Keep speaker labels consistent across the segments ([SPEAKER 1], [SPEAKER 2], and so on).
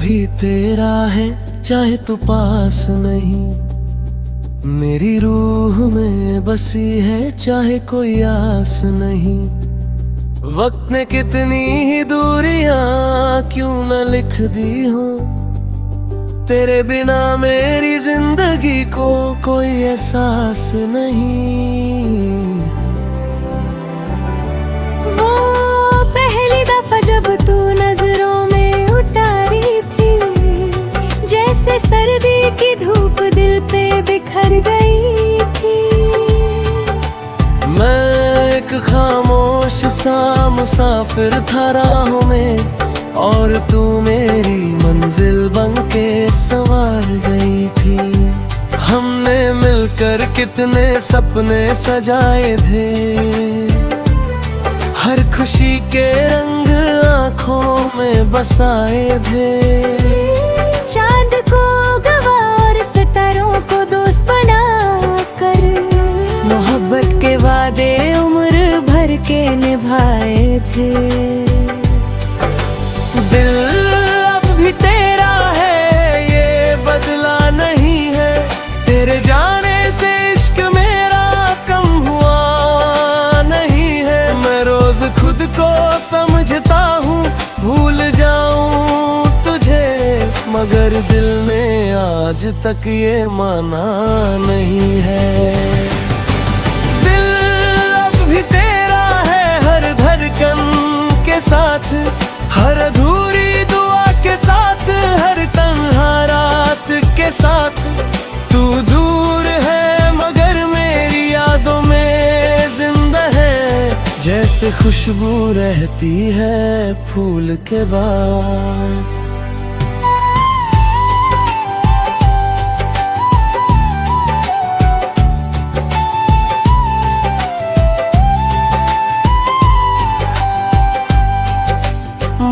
[SPEAKER 1] भी तेरा है, चाहे तू पास नहीं। मेरी रूह में बसी है, चाहे कोई आस नहीं। वक्त ने कितनी ही दूरियां क्यों न लिख दी हो, तेरे बिना मेरी जिंदगी को कोई एहसास नहीं।
[SPEAKER 2] वो पहली दफा जब तू नजरों में उतारी थी, जैसे सर्दी की धूप दिल पे बिखर गई थी।
[SPEAKER 1] मैं एक खामोश सा मुसाफिर था राहों में, और तू मेरी मंजिल बनके संवार गई थी। हमने मिलकर कितने सपने सजाए थे, हर खुशी के रंग आँखों में बसाए थे।
[SPEAKER 2] चांद को गवाह और सितारों को दोस्त बना कर, मोहब्बत के वादे उम्र भर के निभाए थे।
[SPEAKER 1] दिल अब भी तेरा है, ये बदला नहीं है। तेरे जाने से इश्क मेरा कम हुआ नहीं है। मैं रोज खुद को समझता हूँ, भूल जाऊँ तुझे, मगर दिल ने आज तक ये माना नहीं है। दिल अब भी तेरा है, हर धड़कन के साथ, हर अधूरी दुआ के साथ, हर तन्हा रात के साथ। तू दूर है मगर मेरी यादों में जिंदा है, जैसे खुशबू रहती है फूल के बाद।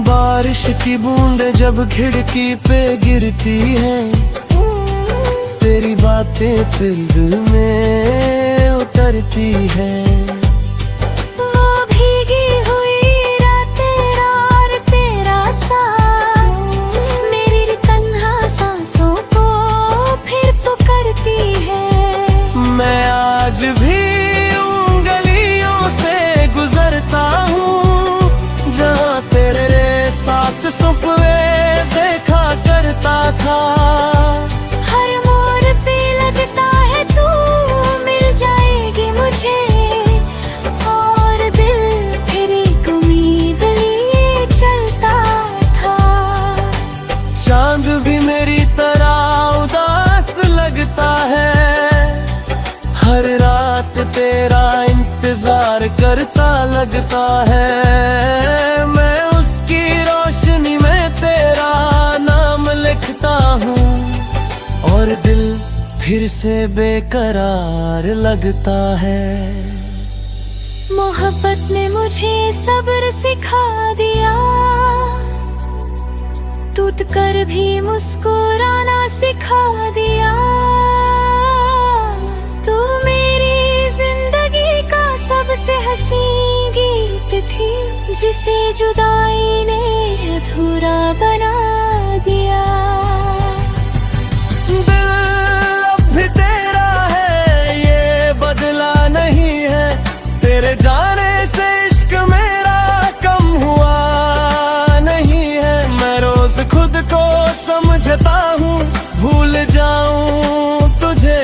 [SPEAKER 1] बारिश की बूंदें जब खिड़की पे गिरती हैं, तेरी बातें फिर दिल में उतरती हैं।
[SPEAKER 2] वो भीगी हुई रातें और तेरा साथ, मेरी तन्हा सांसों को फिर पुकारती है।
[SPEAKER 1] मैं आज भी उन गलियों से गुजरता हूँ, जहाँ तेरे साथ सुपने देखा करता था।
[SPEAKER 2] हर मोड़ पे लगता है तू मिल जाएगी मुझे, और दिल फिर एक उम्मीद लिए चलता था।
[SPEAKER 1] चांद भी मेरी तरह उदास लगता है, हर रात तेरा इंतजार करता लगता है। मैं उसकी रोशनी में तेरा नाम लिखता हूँ, और दिल फिर से बेकरार लगता है।
[SPEAKER 2] मोहब्बत ने मुझे सब्र सिखा दिया, टूट कर भी मुस्कुराना सिखा दिया। तू मेरी जिंदगी का सबसे हसीन गीत थी, जिसे जुदाई ने अधूरा बना दिया।
[SPEAKER 1] दिल अब भी तेरा है, ये बदला नहीं है। तेरे जाने से इश्क मेरा कम हुआ नहीं है। मैं रोज खुद को समझता हूँ, भूल जाऊँ तुझे,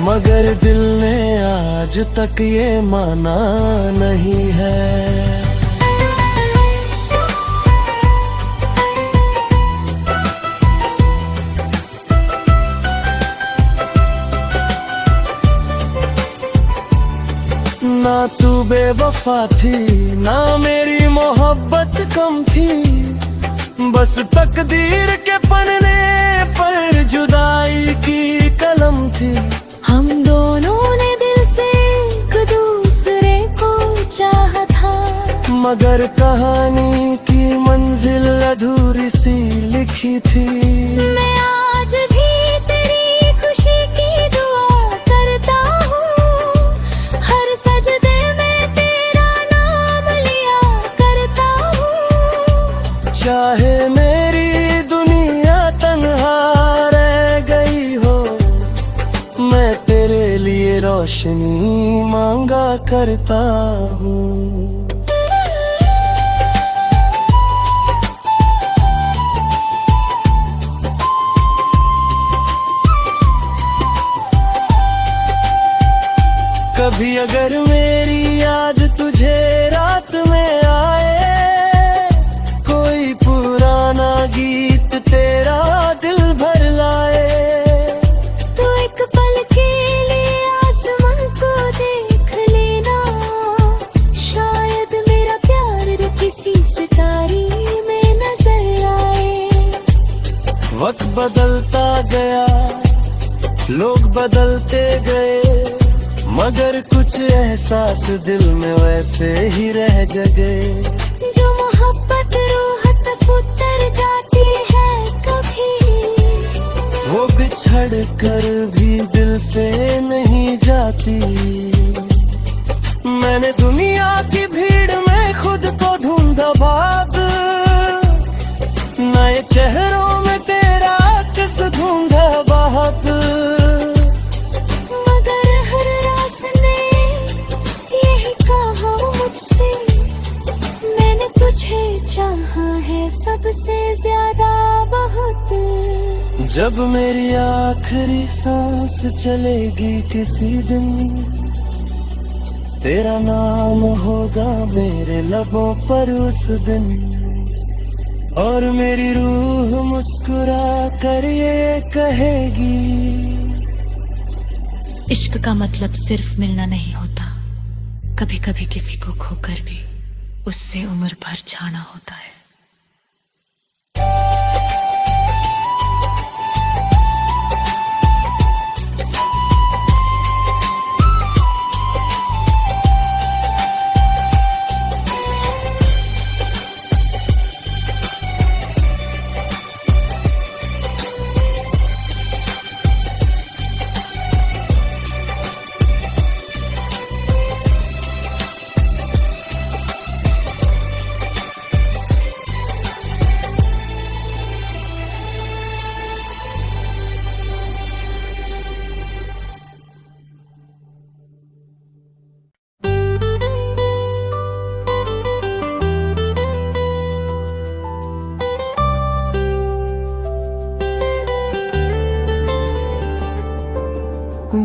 [SPEAKER 1] मगर दिल ने आज तक ये माना नहीं है। ना तू बेवफा थी, ना मेरी मोहब्बत कम थी, बस तकदीर के पन्ने पर जुदाई की कलम थी।
[SPEAKER 2] हम दोनों ने दिल से एक दूसरे को चाहा था,
[SPEAKER 1] मगर कहानी की मंजिल अधूरी सी लिखी थी।
[SPEAKER 2] मैं आज भी तेरी खुशी की दुआ करता हूँ, हर सजदे में तेरा नाम लिया करता हूँ।
[SPEAKER 1] चाहे मेरी दुनिया रोशनी मांगा करता हूँ। कभी अगर मेरी याद तुझे रात में आए, कोई पुराना गीत तेरा दिल भर लाए,
[SPEAKER 2] तो एक पल के लिए आसमां को देख लेना, शायद मेरा प्यार किसी सितारे में नजर आए।
[SPEAKER 1] वक्त बदलता गया, लोग बदलते गए, मगर कुछ एहसास दिल में वैसे ही रह गए।
[SPEAKER 2] जो मोहब्बत रूह तक उतर जाती है कभी,
[SPEAKER 1] वो बिछड़ कर भी दिल से नहीं जाती। मैंने दुनिया की भीड़ में खुद को ढूंढा भाग, नए चेहरों में तेरा किस ढूंढा बाहक।
[SPEAKER 2] चाहा है सबसे ज्यादा बहुत।
[SPEAKER 1] जब मेरी आखिरी सांस चलेगी किसी दिन, तेरा नाम होगा मेरे लबों पर उस दिन, और मेरी रूह मुस्कुरा कर ये कहेगी,
[SPEAKER 2] इश्क का मतलब सिर्फ मिलना नहीं होता, कभी कभी किसी को खोकर भी उससे उम्र भर जाना होता है।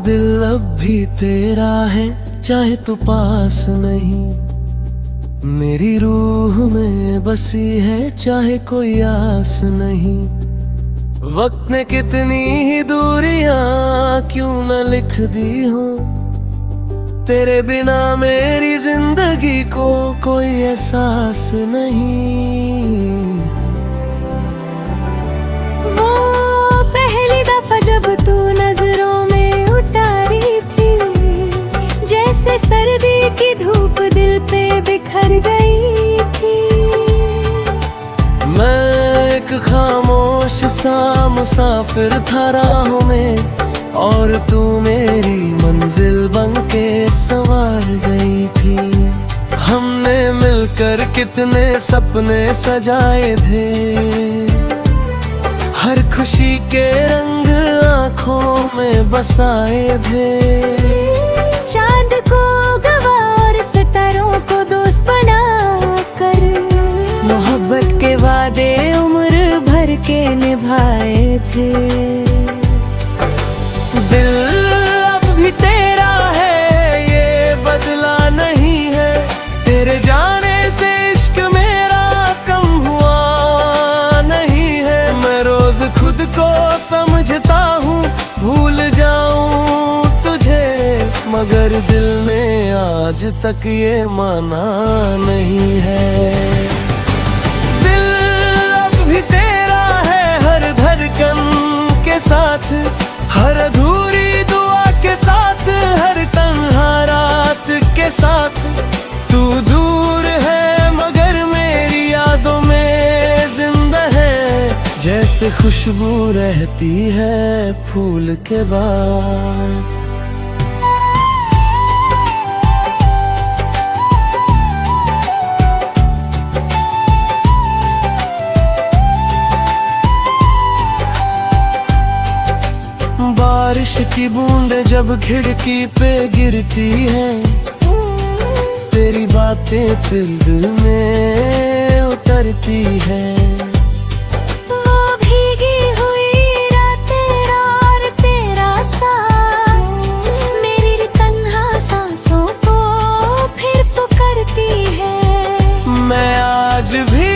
[SPEAKER 1] दिल अब भी तेरा है, चाहे तू पास नहीं, मेरी रूह में बसी है, चाहे कोई आस नहीं। वक्त ने कितनी ही दूरियां क्यों न लिख दी हो, तेरे बिना मेरी जिंदगी को कोई एहसास नहीं।
[SPEAKER 2] वो पहली दफा जब तू नजरों में उतारी थी, जैसे सर्दी की धूप दिल पे बिखर गई थी।
[SPEAKER 1] मैं एक खामोश सा मुसाफिर था राहों में, और तू मेरी मंजिल बनके संवार गई थी। हमने मिलकर कितने सपने सजाए थे, हर खुशी के रंग आँखों में बसाए थे।
[SPEAKER 2] चांद को गवा और सितारों को दोस्त बना कर, मोहब्बत के वादे उम्र भर के निभाए थे।
[SPEAKER 1] दिल अब भी तेरा है, ये बदला नहीं है, तेरे जाने से इश्क मेरा कम हुआ नहीं है। मैं रोज खुद को समझता हूँ भूल जाऊं तुझे, मगर दिल ने आज तक ये माना नहीं है। दिल अब भी तेरा है, हर धड़कन के साथ, हर अधूरी दुआ के साथ, हर तन्हा रात के साथ। तू दूर है मगर मेरी यादों में जिंदा है, जैसे खुशबू रहती है फूल के बाद। बारिश की बूंदें जब खिड़की पे गिरती हैं, तेरी बातें फिर दिल में उतरती हैं।
[SPEAKER 2] वो भीगी हुई रातें और तेरा साथ मेरी तन्हा सांसों को फिर पुकारती है।
[SPEAKER 1] मैं आज भी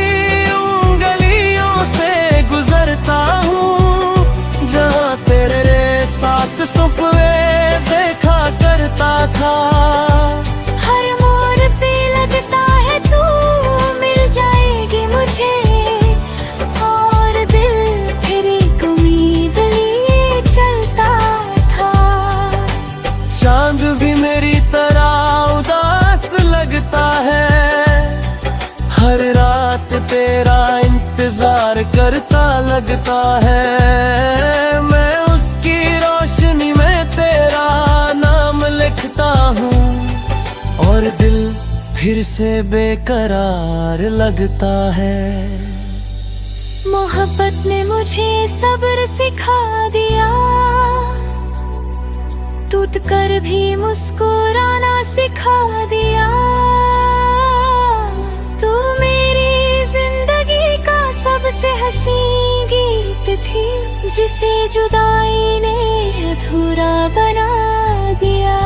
[SPEAKER 1] उन गलियों से गुजरता हूँ जहाँ तेरे साथ सुपने देखा करता था।
[SPEAKER 2] हर मोड़ पे लगता है तू मिल जाएगी मुझे, और दिल फिर एक उम्मीद लिए चलता था।
[SPEAKER 1] चांद भी मेरी तरह उदास लगता है, हर रात तेरा इंतजार करता लगता है। मैं उसकी रोशनी में तेरा नाम लिखता हूँ और दिल फिर से बेकरार लगता है।
[SPEAKER 2] मोहब्बत ने मुझे सब्र सिखा दिया, टूट कर भी मुस्कुराना सिखा दिया। तू मेरी जिंदगी का सबसे हसीन गीत थी, जिसे जुदाई ने अधूरा बना दिया।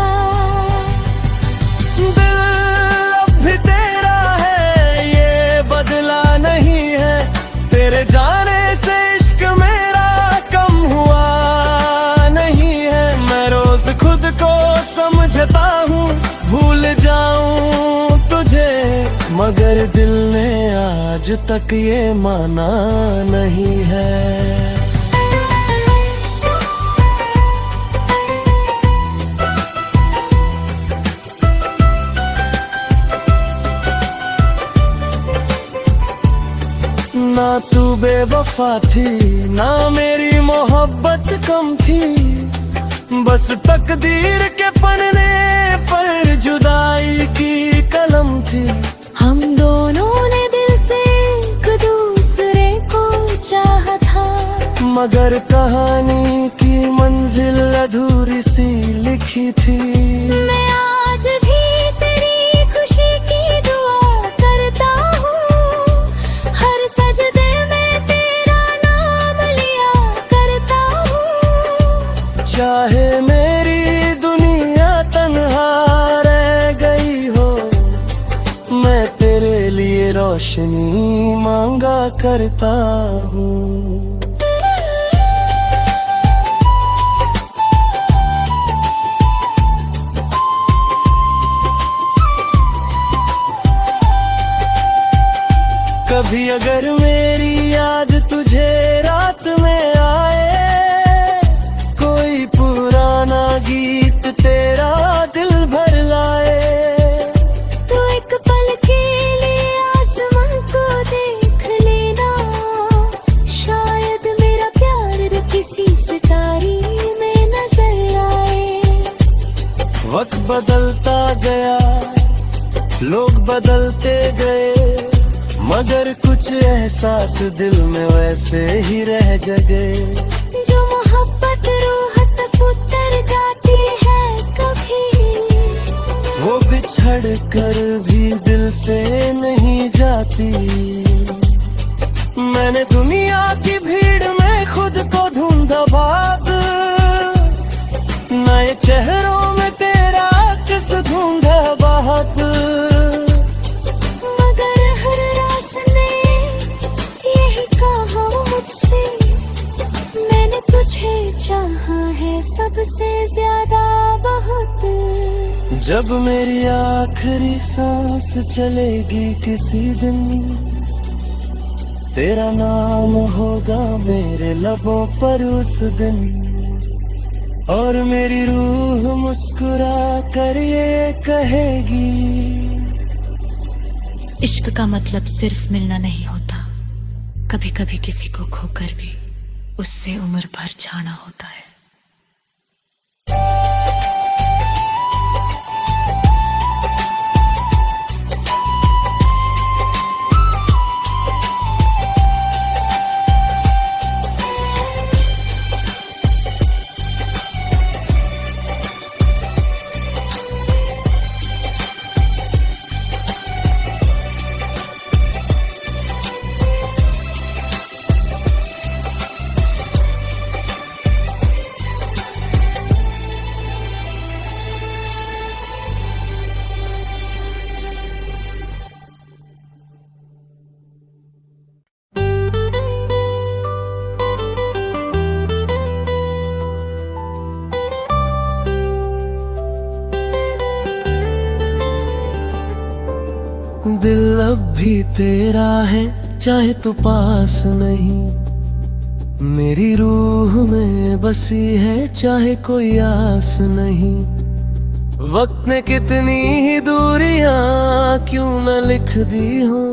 [SPEAKER 1] दिल अब भी तेरा है, ये बदला नहीं है। तेरे जाने से इश्क मेरा कम हुआ नहीं है। मैं रोज खुद को समझता हूँ भूल जाऊं तुझे, मगर दिल ने आज तक ये माना नहीं है। ना तू बेवफा थी, ना मेरी मोहब्बत कम थी, बस तकदीर के पन्ने पर जुदाई की कलम थी।
[SPEAKER 2] हम दोनों ने दिल से एक दूसरे को चाहा था,
[SPEAKER 1] मगर कहानी की मंजिल अधूरी सी लिखी थी।
[SPEAKER 2] मैं आज भी तेरी खुशी की दुआ करता हूँ, हर सजदे में तेरा नाम लिया करता हूँ।
[SPEAKER 1] चाहे मेरी दुनिया तन्हा रह गई हो, मैं तेरे लिए रोशनी मांगा करता हूँ। कभी अगर मेरी याद तुझे रात में आए, कोई पुराना गीत तेरा दिल भर लाए,
[SPEAKER 2] तो एक पल के लिए आसमां को देख लेना, शायद मेरा प्यार किसी सितारे में नजर आए।
[SPEAKER 1] वक्त बदलता गया, लोग बदलते गए, मगर कुछ एहसास दिल में वैसे ही रह गए।
[SPEAKER 2] जो मोहब्बत रूह तक उतर जाती है कभी,
[SPEAKER 1] वो बिछड़ कर भी दिल से नहीं जाती। मैंने दुनिया की भीड़ में खुद को ढूंढा भाग, नए चेहरों में तेरा किस ढूंढा बात।
[SPEAKER 2] तुझे चाहा है सबसे ज्यादा बहुत।
[SPEAKER 1] जब मेरी आखिरी सांस चलेगी किसी दिन, तेरा नाम होगा मेरे लबों पर उस दिन, और मेरी रूह मुस्कुरा कर ये कहेगी,
[SPEAKER 2] इश्क का मतलब सिर्फ मिलना नहीं होता, कभी कभी किसी को खोकर भी उससे उम्र भर जाना होता है।
[SPEAKER 1] दिल अब भी तेरा है, चाहे तू पास नहीं। मेरी रूह में बसी है, चाहे कोई आस नहीं। वक्त ने कितनी ही दूरियां क्यों न लिख दी हो,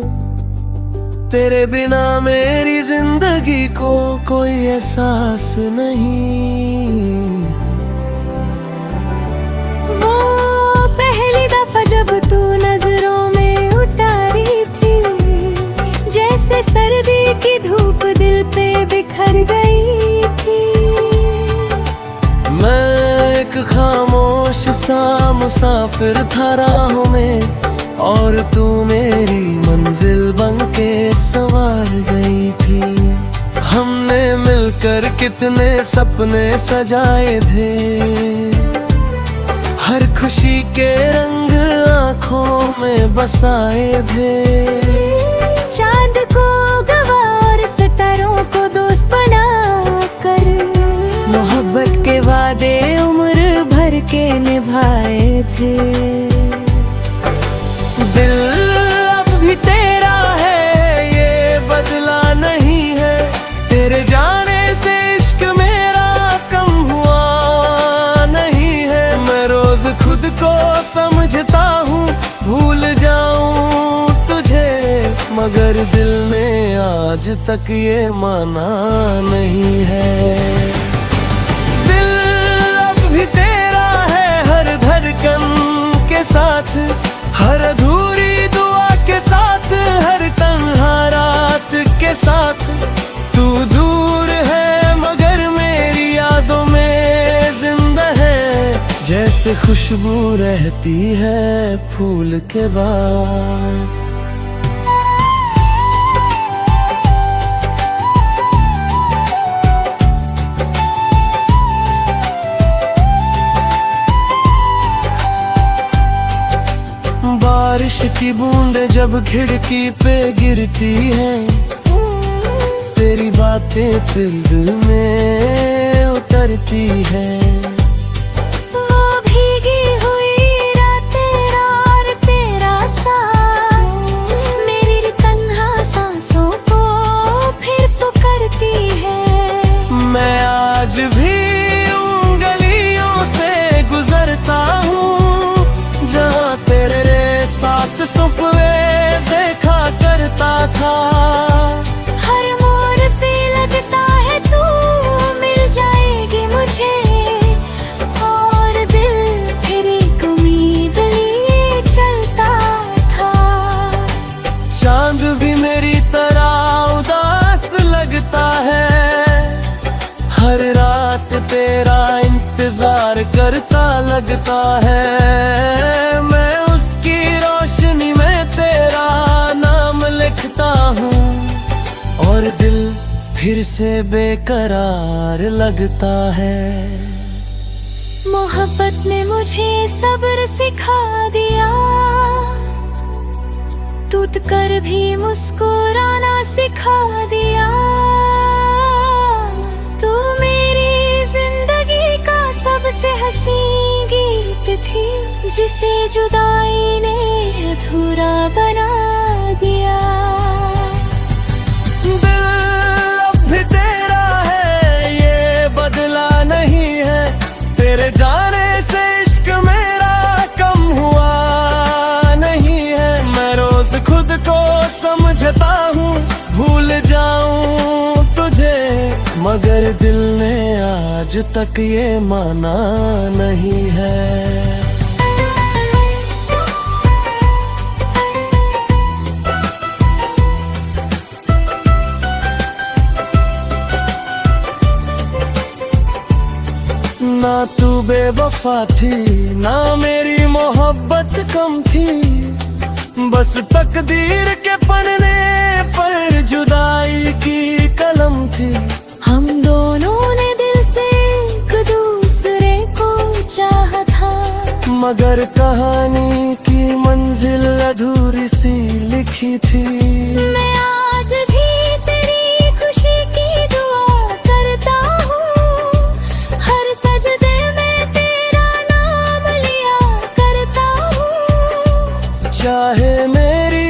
[SPEAKER 1] तेरे बिना मेरी जिंदगी को कोई एहसास नहीं।
[SPEAKER 2] वो पहली दफा जब तू नजरों में उतारी थी, जैसे सर्दी की धूप दिल पे बिखर गई थी।
[SPEAKER 1] मैं एक खामोश सा मुसाफिर था राहों में, और तू मेरी मंजिल बनके संवार गई थी। हमने मिलकर कितने सपने सजाए थे, हर खुशी के रंग आँखों में बसाए थे।
[SPEAKER 2] चांद को गवा और सितारों को दोस्त बना कर, मोहब्बत के वादे उम्र भर के निभाए थे।
[SPEAKER 1] दिल अब भी तेरा है, ये बदला नहीं है। तेरे जाने से इश्क मेरा कम हुआ नहीं है। मैं रोज खुद को समझता हूँ, भूल जाऊँ तुझे, मगर दिल ने आज तक ये माना नहीं है। दिल अब भी तेरा है, हर धड़कन के साथ, हर अधूरी दुआ के साथ, हर तन्हा रात के साथ। तू दूर है मगर मेरी यादों में जिंदा है, जैसे खुशबू रहती है फूल के बाद। बारिश की बूंदें जब खिड़की पे गिरती हैं, तेरी बातें फिर दिल में उतरती हैं।
[SPEAKER 2] वो भीगी हुई रातें और तेरा साथ, मेरी तन्हा सांसों को फिर पुकारती है।
[SPEAKER 1] मैं आज भी उन गलियों से गुजरता हूँ, जहाँ तेरे साथ सुपने देखा करता था।
[SPEAKER 2] हर मोड़ पे लगता है तू मिल जाएगी मुझे, और दिल फिर एक उम्मीद लिए चलता था।
[SPEAKER 1] चांद भी मेरी तरह उदास लगता है, हर रात तेरा इंतजार करता लगता है। मैं उसकी रोशनी में तेरा नाम लिखता हूँ, और दिल फिर से बेकरार लगता है।
[SPEAKER 2] मोहब्बत ने मुझे सब्र सिखा दिया, टूट कर भी मुस्कुराना सिखा दिया। तू मेरी जिंदगी का सबसे हसीन गीत थी, जिसे जुदाई ने अधूरा बना दिया।
[SPEAKER 1] दिल अब भी तेरा है, ये बदला नहीं है। तेरे जाने से इश्क मेरा कम हुआ नहीं है। मैं रोज खुद को समझता हूँ, भूल जाऊँ तुझे, मगर दिल ने आज तक ये माना नहीं है। ना तू बेवफा थी, ना मेरी मोहब्बत कम थी, बस तकदीर के पन्ने पर जुदाई की कलम थी।
[SPEAKER 2] हम दोनों ने दिल से एक दूसरे को चाहा था,
[SPEAKER 1] मगर कहानी की मंजिल अधूरी सी लिखी थी।
[SPEAKER 2] मैं आज भी तेरी खुशी की दुआ करता हूँ, हर सजदे में तेरा नाम लिया करता हूँ।
[SPEAKER 1] चाहे मेरी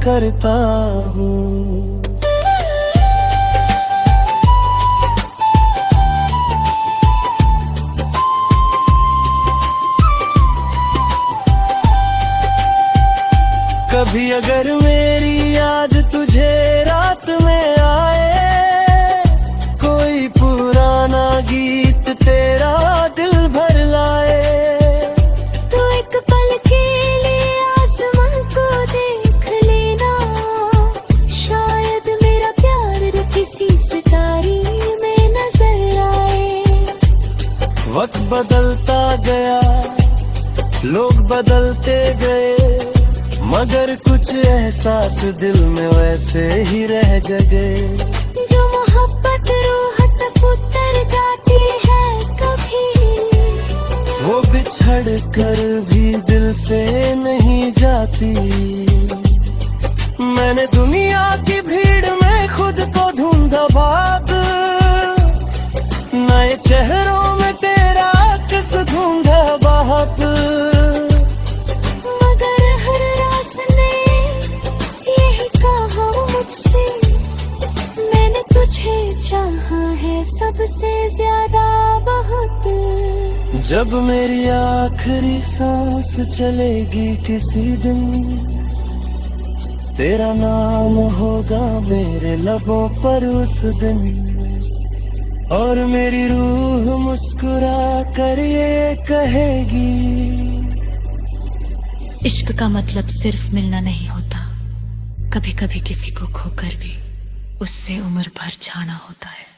[SPEAKER 1] करता हूँ। कभी अगर मेरी याद तुझे रात में आए, कोई पुराना गीत तेरा दिल भर लाए,
[SPEAKER 2] तो एक पल के लिए आसमां को देख लेना, शायद मेरा प्यार किसी सितारे में नजर आए।
[SPEAKER 1] वक्त बदलता गया, लोग बदलते गए, मगर कुछ एहसास दिल में वैसे ही रह गए।
[SPEAKER 2] जो मोहब्बत रूह तक उतर जाती है कभी,
[SPEAKER 1] वो बिछड़ कर भी दिल से नहीं जाती। मैंने दुनिया की भीड़ में खुद को ढूंढा भाग, नए चेहरों में तेरा किस ढूंढा बाहक।
[SPEAKER 2] चाहा है सबसे ज्यादा बहुत।
[SPEAKER 1] जब मेरी आखिरी सांस चलेगी किसी दिन, तेरा नाम होगा मेरे लबों पर उस दिन, और मेरी रूह मुस्कुरा कर ये कहेगी,
[SPEAKER 3] इश्क का मतलब सिर्फ मिलना नहीं होता, कभी कभी किसी को खोकर भी उससे उम्र भर जाना होता है।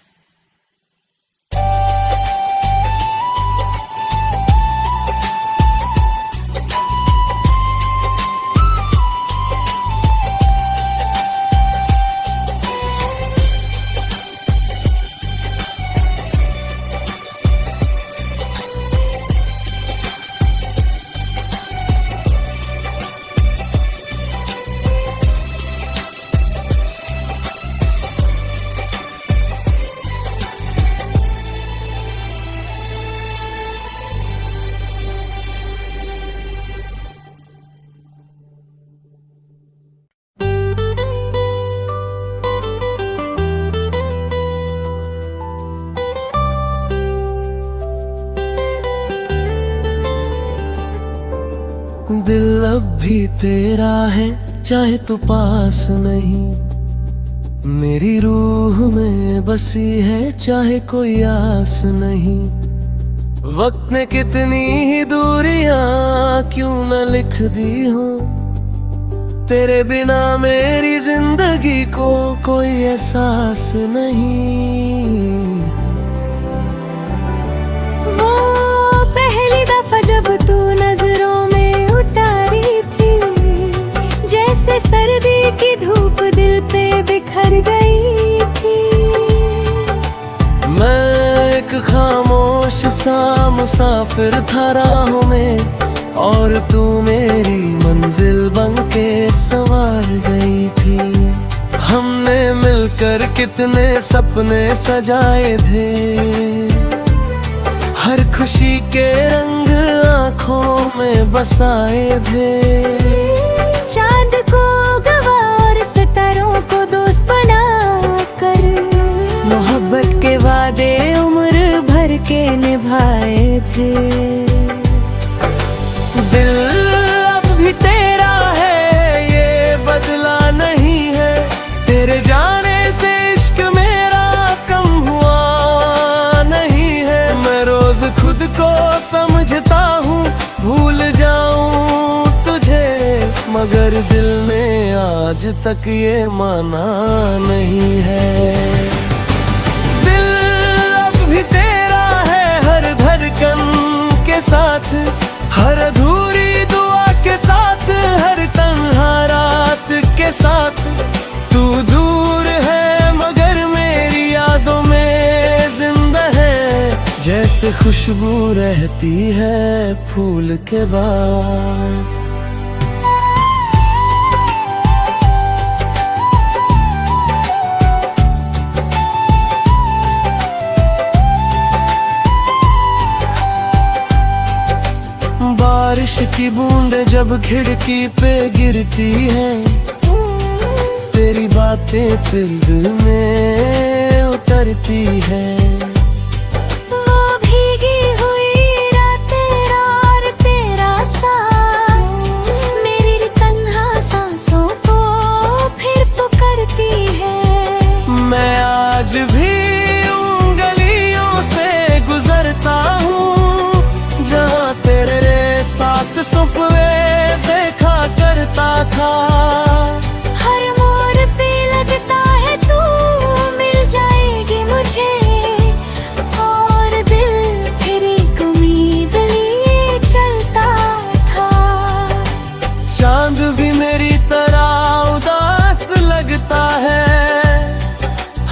[SPEAKER 1] दिल अब भी तेरा है, चाहे तू पास नहीं, मेरी रूह में बसी है, चाहे कोई आस नहीं। वक्त ने कितनी ही दूरियां क्यों न लिख दी हो, तेरे बिना मेरी जिंदगी को कोई एहसास नहीं।
[SPEAKER 2] वो पहली दफा जब तू नजरों में उतारी थी, जैसे सर्दी की धूप दिल पे बिखर गई थी।
[SPEAKER 1] मैं एक खामोश सा मुसाफिर था राहों में, और तू मेरी मंजिल बनके संवार गई थी। हमने मिलकर कितने सपने सजाए थे, हर खुशी के रंग आँखों में बसाए थे।
[SPEAKER 2] चांद को गवा और सितारों को दोस्त बना कर, मोहब्बत के वादे उम्र भर के निभाए थे।
[SPEAKER 1] दिल अब भी तेरा है, ये बदला नहीं है, तेरे जाने से इश्क मेरा कम हुआ नहीं है। मैं रोज खुद को समझता हूँ भूल जाऊं तुझे, मगर दिल ने आज तक ये माना नहीं है। दिल अब भी तेरा है, हर धड़कन के साथ, हर अधूरी दुआ के साथ, हर तन्हा रात के साथ। तू दूर है मगर मेरी यादों में जिंदा है, जैसे खुशबू रहती है फूल के बाद। बारिश की बूंदें जब खिड़की पे गिरती हैं, बातें फिर दिल में उतरती है।
[SPEAKER 2] वो भीगी हुई रातें और तेरा साथ मेरी तन्हा सांसों को फिर पुकारती है।
[SPEAKER 1] मैं आज भी उन गलियों से गुजरता हूँ जहाँ तेरे साथ सुपने देखा करता था।
[SPEAKER 2] हर मोड़ पे लगता है तू मिल जाएगी मुझे, और दिल फिर एक उम्मीद लिए चलता था।
[SPEAKER 1] चांद भी मेरी तरह उदास लगता है,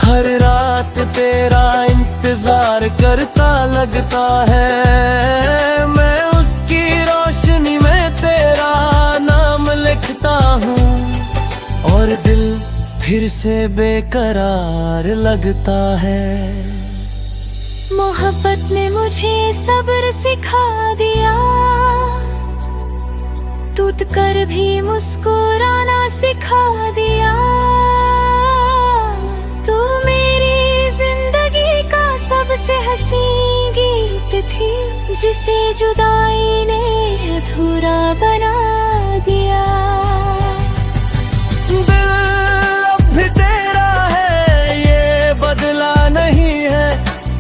[SPEAKER 1] हर रात तेरा इंतजार करता लगता है। मैं उसकी रोशनी में तेरा नाम लिखता हूँ और दिल फिर से बेकरार लगता है।
[SPEAKER 2] मोहब्बत ने मुझे सब्र सिखा दिया, टूट कर भी मुस्कुराना सिखा दिया। तू मेरी जिंदगी का सबसे हसीन गीत थी, जिसे जुदाई ने अधूरा बना दिया।
[SPEAKER 1] दिल अब भी तेरा है, ये बदला नहीं है।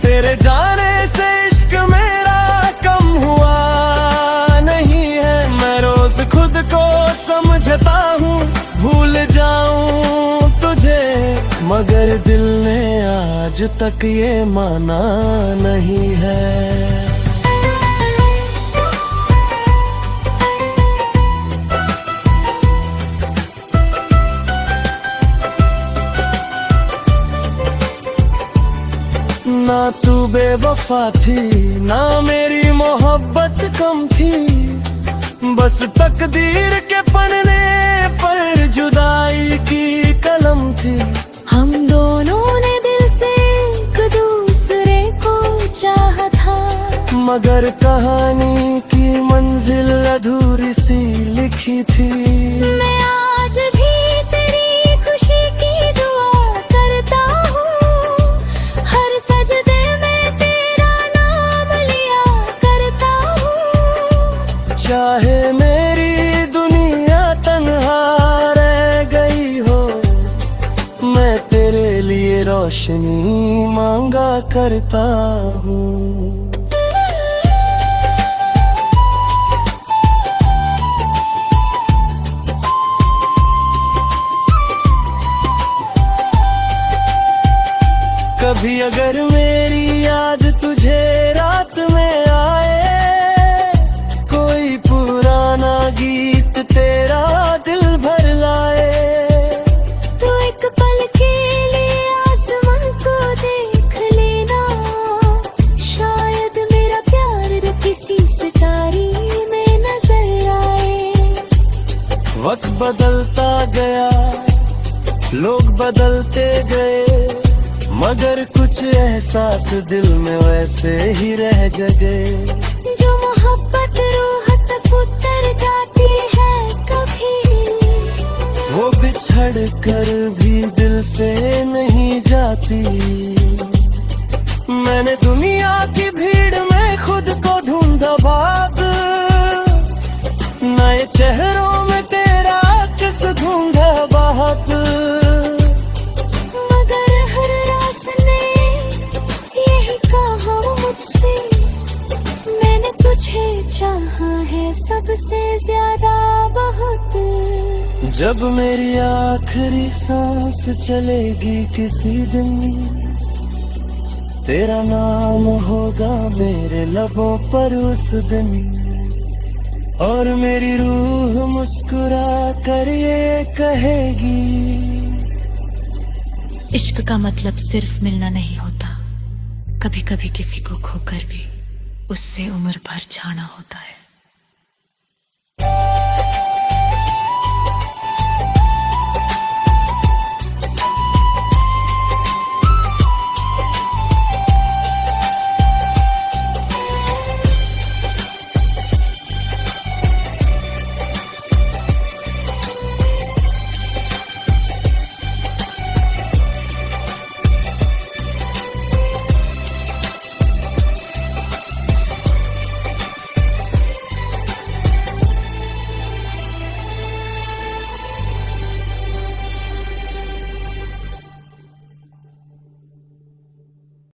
[SPEAKER 1] तेरे जाने से इश्क मेरा कम हुआ नहीं है। मैं रोज खुद को समझता हूँ भूल जाऊं तुझे, मगर दिल ने आज तक ये माना नहीं है। ना तू बेवफा थी, ना मेरी मोहब्बत कम थी, बस तकदीर के पन्ने पर जुदाई की कलम थी।
[SPEAKER 2] हम दोनों ने दिल से एक दूसरे को चाहा था,
[SPEAKER 1] मगर कहानी की मंजिल अधूरी सी लिखी थी।
[SPEAKER 2] मैं आज भी तेरी खुशी की दुआ करता हूँ, हर सजदे में तेरा नाम लिया करता हूँ।
[SPEAKER 1] चाहे मेरी दुनिया तन्हा रह गई हो, मैं तेरे लिए रोशनी मांगा करता हूँ। कभी अगर मेरी याद तुझे रात में आए, कोई पुराना गीत तेरा दिल भर लाए,
[SPEAKER 2] तो एक पल के लिए आसमां को देख लेना, शायद मेरा प्यार किसी सितारे में नजर आए।
[SPEAKER 1] वक्त बदलता गया, लोग बदलते गए, मगर कुछ एहसास दिल में वैसे ही रह गए।
[SPEAKER 2] जो मोहब्बत रूह तक उतर जाती है कभी,
[SPEAKER 1] वो बिछड़ कर भी दिल से नहीं जाती। मैंने दुनिया की भीड़ में खुद को ढूंढा भाग, नए चेहरों में तेरा किस ढूंढा बाहक।
[SPEAKER 2] चाहा है सबसे ज्यादा बहुत।
[SPEAKER 1] जब मेरी आखिरी सांस चलेगी किसी दिन, तेरा नाम होगा मेरे लबों पर उस दिन, और मेरी रूह मुस्कुरा कर ये कहेगी,
[SPEAKER 3] इश्क का मतलब सिर्फ मिलना नहीं होता, कभी कभी किसी को खोकर भी उससे उम्र भर जाना होता है।